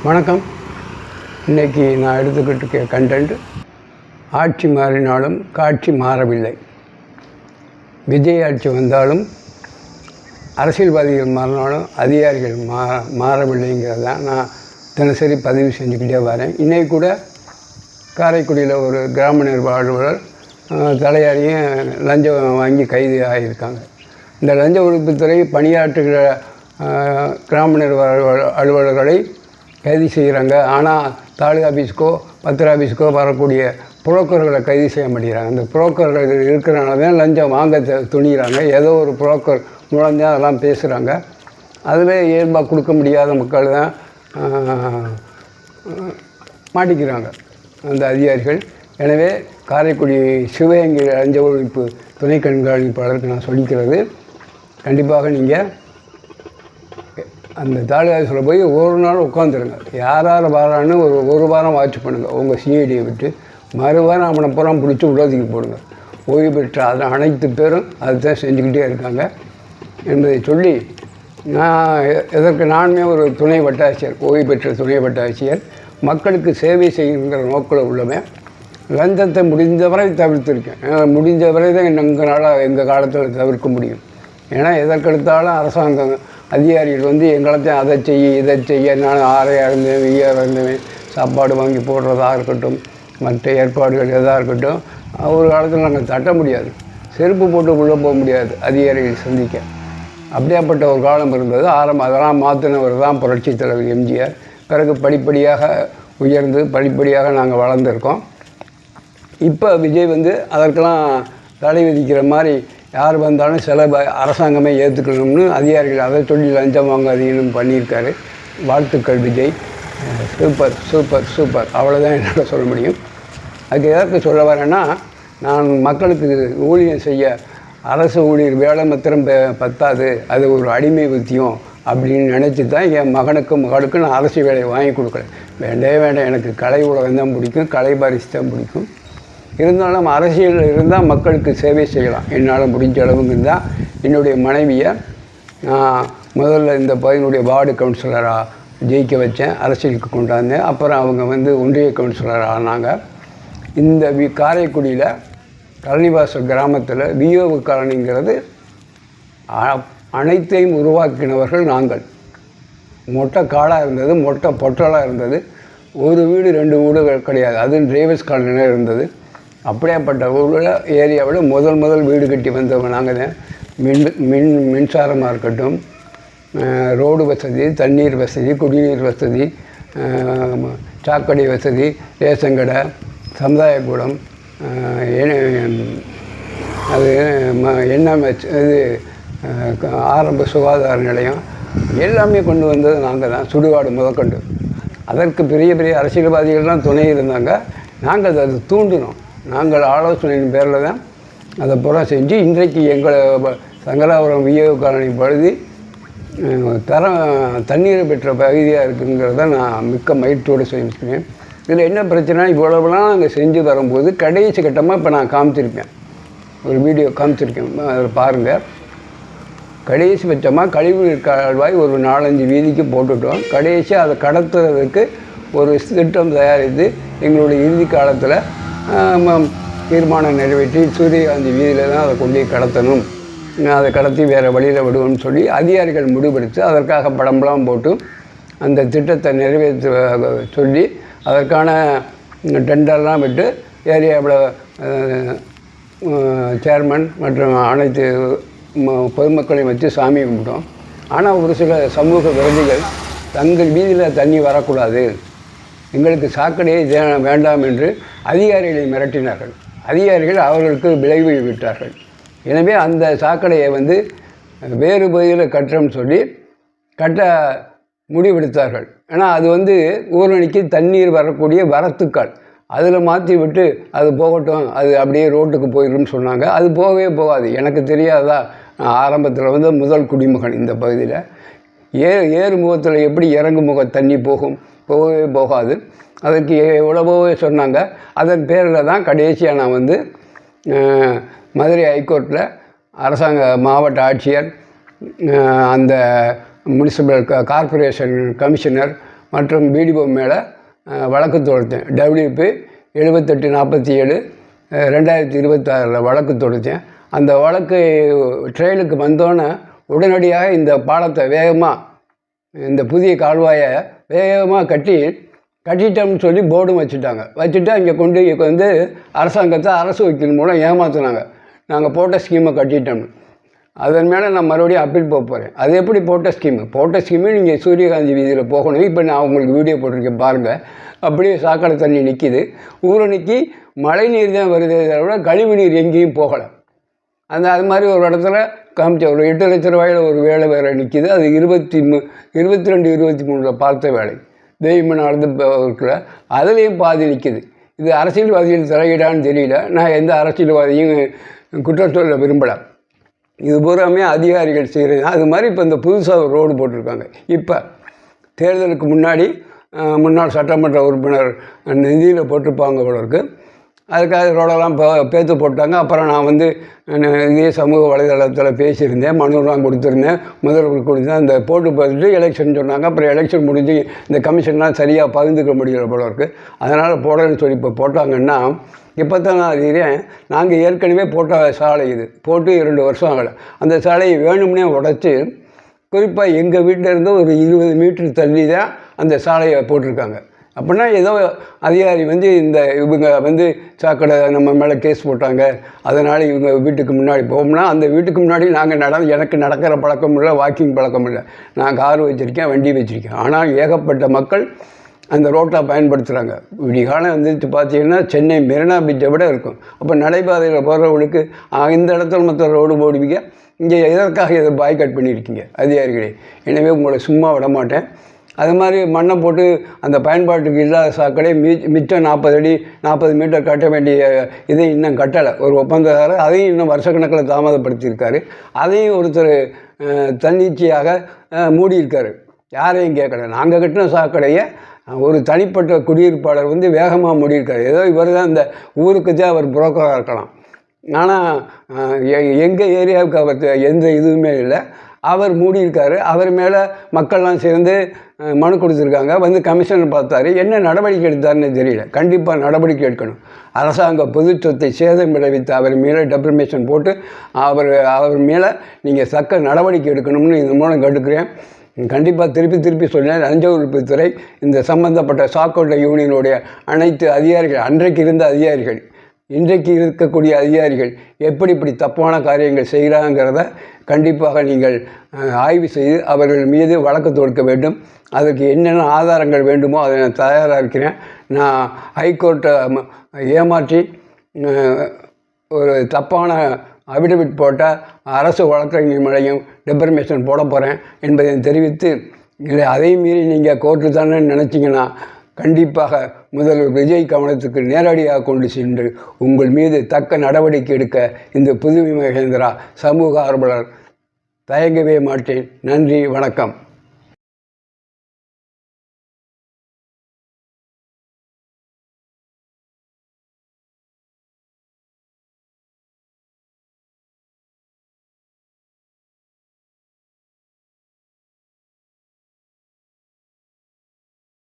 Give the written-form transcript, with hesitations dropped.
வணக்கம். இன்றைக்கி நான் எடுத்துக்கிட்டு இருக்க கண்டென்ட், ஆட்சி மாறினாலும் காட்சி மாறவில்லை. விஜய் ஆட்சி வந்தாலும் அரசியல்வாதிகள் மாறினாலும் அதிகாரிகள் மாறவில்லைங்கிறது தான் நான் தினசரி பதிவு செஞ்சுக்கிட்டே வரேன். இன்றைக்கி கூட காரைக்குடியில் ஒரு கிராம நிர்வாக அலுவலர் தலையாரியும் லஞ்சம் வாங்கி கைது ஆகியிருக்காங்க. இந்த லஞ்ச ஒழிப்புத்துறை பணியாற்றுகிற கிராம நிர்வாக அலுவலர்களை கைது செய்கிறாங்க. ஆனால் தாலுகா ஆஃபீஸுக்கோ பத்திர ஆஃபீஸுக்கோ வரக்கூடிய புரோக்கர்களை கைது செய்ய மாட்டேங்கிறாங்க. அந்த புரோக்கர்கள் இருக்கிறனால தான் லஞ்சம் வாங்க துணிகிறாங்க. ஏதோ ஒரு புரோக்கர் மூலம் தான் அதெல்லாம் பேசுகிறாங்க. அதில் இயல்பாக கொடுக்க முடியாத மக்கள் தான் மாட்டிக்கிறாங்க அந்த அதிகாரிகள். எனவே காரைக்குடி சிவகங்கை லஞ்ச ஒழிப்பு துணை கண்காணிப்பாளருக்கு நான் சொல்லிக்கிறது, கண்டிப்பாக நீங்கள் அந்த தாலுகா ஆஃபீஸில் போய் ஒரு நாள் உட்காந்துருங்க. யார் வரான்னு ஒரு வாரம் வாட்ச் பண்ணுங்கள் உங்கள் சிஐடியை விட்டு. மறுவாரம் அவனை புறம் பிடிச்சி உள்ளதுக்கு போடுங்க. ஓய்வு பெற்ற அதில் அனைத்து பேரும் அதுதான் செஞ்சுக்கிட்டே இருக்காங்க என்பதை சொல்லி, நானுமே ஒரு துணை வட்டாட்சியர், ஓய்வு பெற்ற துணை வட்டாட்சியர், மக்களுக்கு சேவை செய்கின்ற நோக்கில் உள்ளவன். லஞ்சத்தை முடிந்தவரை தவிர்த்திருக்கேன். முடிஞ்சவரை தான் எங்கள் காலத்தில் தவிர்க்க முடியும். ஏன்னா எதற்கெடுத்தாலும் அரசாங்கம் அதிகாரிகள் எங்களைத்தான் அதை செய்ய இதை செய்ய, நான் ஆறையாக இருந்தேன் வெய்யாக இருந்தேன், சாப்பாடு வாங்கி போடுறதாக இருக்கட்டும், மற்ற ஏற்பாடுகள் எதாக இருக்கட்டும், ஒரு காலத்தில் நாங்கள் தட்ட முடியாது, செருப்பு போட்டு உள்ளே போக முடியாது அதிகாரிகள் சந்திக்க. அப்படியாப்பட்ட ஒரு காலம் இருந்தது. அதெல்லாம் மாற்றினவர் தான் புரட்சித் தலைவர் எம்ஜிஆர். பிறகு படிப்படியாக உயர்ந்து படிப்படியாக நாங்கள் வளர்ந்துருக்கோம். இப்போ விஜய் அதற்கெல்லாம் தடை விதிக்கிற மாதிரி யார் வந்தாலும் சில அரசாங்கமே ஏற்றுக்கணும்னு அதிகாரிகள் அதை சொல்லி லஞ்சம் வாங்காதீங்கன்னு பண்ணியிருக்காரு. வாழ்த்துக்கள் விஜய், சூப்பர் சூப்பர் சூப்பர். அவ்வளோதான் என்னால் சொல்ல முடியும். அதுக்கு எதற்கு சொல்ல வரேன்னா, நான் மக்களுக்கு ஊழியம் செய்ய அரசு ஊழியர் வேலை மாத்திரம் பத்தாது, அது ஒரு அடிமை வித்தியம் அப்படின்னு நினச்சி தான் என் மகனுக்கும் மகளுக்கும் நான் அரசு வேலையை வாங்கி கொடுக்குறேன். வேண்டாம், எனக்கு கலை உலகம் தான் பிடிக்கும், கலை பாரிசு தான் பிடிக்கும். இருந்தாலும் அரசியலில் இருந்தால் மக்களுக்கு சேவை செய்யலாம். என்னால் முடிஞ்ச அளவுக்கு இருந்தால் என்னுடைய மனைவியை நான் முதல்ல இந்த பகுதியினுடைய வார்டு கவுன்சிலராக ஜெயிக்க வச்சேன், அரசியலுக்கு கொண்டாந்தேன். அப்புறம் அவங்க ஒன்றிய கவுன்சிலர் ஆனாங்க. இந்த காரைக்குடியில் கழனிவாசல் கிராமத்தில் விஓவு காலனிங்கிறது அனைத்தையும் உருவாக்கினவர்கள் நாங்கள். மொட்டை காடாக இருந்தது, மொட்டை பொட்டலாக இருந்தது, ஒரு வீடு 2 வீடுகள் கிடையாது, அதுவும் டிரைவர்ஸ் காலனியில் இருந்தது. அப்படியேப்பட்ட ஊரில் ஏரியாவில் முதல் வீடு கட்டி வந்தவங்க நாங்கள் தான். மின்சாரமாக இருக்கட்டும், ரோடு வசதி, தண்ணீர் வசதி, குடிநீர் வசதி, சாக்கடை வசதி, ரேஷன் கடை, சமுதாய கூடம், அது என்எம்ஹெச், இது ஆரம்ப சுகாதார நிலையம், எல்லாமே கொண்டு வந்தது நாங்கள் தான். சுடுகாடு முதற்கொண்டு. அதற்கு பெரிய பெரிய அரசியல்வாதிகள்லாம் துணை இருந்தாங்க. நாங்கள் அதை தூண்டினோம். நாங்கள் ஆலோசனையின் பேரில் தான் அதை புற செஞ்சு இன்றைக்கு எங்களை சங்கராபுரம் விஏஓ காலனி பகுதி தண்ணீரை பெற்ற பகுதியாக இருக்குங்கிறத நான் மிக்க மகிழ்ச்சியோடு செஞ்சுருக்கேன். இதில் என்ன பிரச்சனை, இவ்வளவுலாம் நாங்கள் செஞ்சு வரும்போது கடைசி கட்டமாக இப்போ நான் காமிச்சிருக்கேன், ஒரு வீடியோ காமிச்சிருக்கேன், அதில் பாருங்கள். கடைசி பட்சமாக கழிவுநீர் கால்வாய் ஒரு 4-5 வீதிக்கு போட்டுவிட்டோம். கடைசியாக அதை கடத்துறதுக்கு ஒரு திட்டம் தயாரித்து எங்களுடைய இறுதி காலத்தில் தீர்மானம் நிறைவேற்றி சூரியகாந்தி வீதியில் தான் அதை கொண்டு கடத்தணும், அதை கடத்தி வேறு வழியில் விடுவோம்னு சொல்லி அதிகாரிகள் முடிவெடுத்து அதற்காக படம்லாம் போட்டு அந்த திட்டத்தை நிறைவேற்ற சொல்லி அதற்கான டெண்டர்லாம் விட்டு ஏரியாவில் சேர்மன் மற்றும் அனைத்து பொதுமக்களையும் வச்சு சாமி கும்பிட்டோம். ஆனால் ஒரு சில சமூக விரோதிகள் தங்கள் வீதியில் தண்ணி வரக்கூடாது, எங்களுக்கு சாக்கடையை வேண்டாம் என்று அதிகாரிகளை மிரட்டினார்கள். அதிகாரிகள் அவர்களுக்கு விளைவு விட்டார்கள். எனவே அந்த சாக்கடையை வேறு பகுதியில் கட்டுறோம்னு சொல்லி கட்ட முடிவெடுத்தார்கள். ஆனால் அது ஊரணிக்கு தண்ணீர் வரக்கூடிய வரத்துக்கால், அதில் மாற்றி விட்டு அது போகட்டும், அது அப்படியே ரோட்டுக்கு போயிடும்னு சொன்னாங்க. அது போகவே போகாது. எனக்கு தெரியாதா, ஆரம்பத்தில் முதல் குடிமகன் இந்த பகுதியில். ஏறு முகத்தில் எப்படி இறங்கு முக தண்ணி போகவே போகாது. அதற்கு எவ்வளவோ சொன்னாங்க. அதன் பேரில் தான் கடைசியாக நான் மதுரை ஹைகோர்ட்டில் அரசாங்க மாவட்ட ஆட்சியர், அந்த முனிசிபல் கார்ப்பரேஷன் கமிஷனர் மற்றும் பிடிஓ மேலே வழக்கு தொடுத்தேன். WP 7847 2026 வழக்கு தொடுத்தேன். அந்த வழக்கு ட்ரையலுக்கு வந்தோன்னே உடனடியாக இந்த பாலத்தை வேகமாக, இந்த புதிய கால்வாயை வேகமாக கட்டிட்டோம்னு சொல்லி போர்டும் வச்சுட்டு அங்கே கொண்டு வந்து அரசாங்கத்தை அரசு வக்கீல் மூலம் ஏமாற்றினாங்க. நாங்கள் போட்ட ஸ்கீமை கட்டிட்டோம்னு. அதன் மேலே நான் மறுபடியும் அப்பீல் போக போகிறேன். அது எப்படி போட்ட ஸ்கீமு நீங்கள் சூரியகாந்தி வீதியில் போகணும். இப்போ நான் உங்களுக்கு வீடியோ போட்டிருக்கேன் பாருங்கள். அப்படியே சாக்கடை தண்ணி நிற்கிது. ஊரணிக்கு மழை நீர் தான் வருதே தவிர கழிவு நீர் எங்கேயும் போகலை. அது மாதிரி ஒரு இடத்துல காமிச்ச ஒரு 8 லட்ச ரூபாயில் ஒரு வேலை வேறு நிற்கிது. அது 22, 23 பார்த்த வேலை தெய்வம் நடந்து இருக்கிற அதுலேயும் பாதி நிற்கிது. இது அரசியல்வாதிகள் தலையிடான்னு தெரியல. நான் எந்த அரசியல்வாதியும் குற்றம் சொல்ல விரும்பலை. இது பூராமே அதிகாரிகள் செய்கிறது. அது மாதிரி இப்போ இந்த புதுசாக ஒரு ரோடு போட்டிருக்காங்க. இப்போ தேர்தலுக்கு முன்னாடி முன்னாள் சட்டமன்ற உறுப்பினர் நிதியில் போட்டிருப்பாங்க போல இருக்குது. அதுக்காக ரோடெல்லாம் பேத்து போட்டாங்க. அப்புறம் நான் வந்து இதே சமூக வலைதளத்தில் பேசியிருந்தேன், மனுலாம் கொடுத்துருந்தேன், முதல்வர் கொடுத்தேன். அந்த போட்டு பார்த்துட்டு எலெக்ஷன் சொன்னாங்க. அப்புறம் எலெக்ஷன் முடிஞ்சு இந்த கமிஷன்லாம் சரியாக பகிர்ந்துக்க முடியல போல இருக்குது. அதனால் போடணும்னு சொல்லி இப்போ போட்டாங்கன்னா, இப்போ தான் நான் அறிகிறேன், நாங்கள் ஏற்கனவே போட்ட சாலை இது போட்டு 2 வருஷம் ஆகலை. அந்த சாலையை வேணும்னே உடச்சி குறிப்பாக எங்கள் வீட்டிலேருந்து ஒரு 20 மீட்டர் தள்ளி தான் அந்த சாலையை போட்டிருக்காங்க. அப்படின்னா ஏதோ அதிகாரி வந்து இவங்க வந்து சாக்கடை நம்ம மேலே கேஸ் போட்டாங்க, அதனால் இவங்க வீட்டுக்கு முன்னாடி போகும்னா, அந்த வீட்டுக்கு முன்னாடி நாங்கள் எனக்கு நடக்கிற பழக்கம் இல்லை, வாக்கிங் பழக்கம் இல்லை. நான் கார் வச்சுருக்கேன், வண்டி வச்சுருக்கேன். ஆனால் ஏகப்பட்ட மக்கள் அந்த ரோட்டை பயன்படுத்துகிறாங்க. விடிகாலம் வந்துட்டு பார்த்தீங்கன்னா சென்னை மெரினா பீச்சை விட இருக்கும். அப்போ நடைபாதையில் போகிறவங்களுக்கு இந்த இடத்துல மற்ற ரோடு போடுவீங்க, இங்கே எதற்காக இதை பாய்காட் பண்ணியிருக்கீங்க அதிகாரிகளே? எனவே உங்களை சும்மா விட மாட்டேன். அது மாதிரி மண்ணை போட்டு அந்த பயன்பாட்டுக்கு இல்லாத சாக்கடை மிச்சம் 40 மீட்டர் கட்ட வேண்டிய இதை இன்னும் கட்டலை. ஒரு ஒப்பந்தக்காரர் அதையும் இன்னும் வருஷக்கணக்கில் தாமதப்படுத்தியிருக்காரு. அதையும் ஒருத்தர் தன்னிச்சையாக மூடியிருக்காரு. யாரையும் கேட்கல. நாங்கள் கட்டின சாக்கடையை ஒரு தனிப்பட்ட குடியிருப்பாளர் வந்து வேகமாக மூடியிருக்காரு. ஏதோ இவர் தான் இந்த ஊருக்கு தான் அவர் புரோக்கராக இருக்கலாம். ஆனால் எங்கள் ஏரியாவுக்கு அவர் எந்த இதுவுமே இல்லை. அவர் மூடியிருக்காரு. அவர் மேலே மக்கள்லாம் சேர்ந்து மனு கொடுத்துருக்காங்க. வந்து கமிஷனர் பார்த்தாரு. என்ன நடவடிக்கை எடுத்தாருன்னு தெரியல. கண்டிப்பாக நடவடிக்கை எடுக்கணும். அரசாங்க பொது சொத்தை சேதம் விளைவித்து அவர் மேலே டெப்ரிமேஷன் போட்டு அவர் மேலே நீங்கள் தக்க நடவடிக்கை எடுக்கணும்னு இதன் மூலம் கேட்டுக்கிறேன். கண்டிப்பாக திருப்பி சொன்னேன். லஞ்ச ஒழிப்புத்துறை இந்த சம்பந்தப்பட்ட சாக்கடை யூனியனுடைய அனைத்து அதிகாரிகள், அன்றைக்கு இருந்த அதிகாரிகள், இன்றைக்கு இருக்கக்கூடிய அதிகாரிகள் இப்படி தப்பான காரியங்கள் செய்கிறாங்கிறத கண்டிப்பாக நீங்கள் ஆய்வு செய்து அவர்கள் மீது வழக்கு தொடுக்க வேண்டும். அதற்கு என்னென்ன ஆதாரங்கள் வேண்டுமோ அதை நான் தயாராக இருக்கிறேன். நான் ஹைகோர்ட்டை ஏமாற்றி ஒரு தப்பான அபிடவிட் போட்ட அரசு வழக்கறிஞர் மேலேயும் டெப்ரிமேஷன் போட போகிறேன் என்பதை தெரிவித்து, இல்லை அதையும் மீறி நீங்கள் கோர்ட்டு தானே நினச்சிங்கன்னா கண்டிப்பாக முதல்வர் விஜய் கவனத்துக்கு நேரடியாக கொண்டு சென்று உங்கள் மீது தக்க நடவடிக்கை எடுக்க இந்த புதுமை மகேந்திரா சமூக ஆர்வலர் தயங்கவே மாட்டேன். நன்றி, வணக்கம்.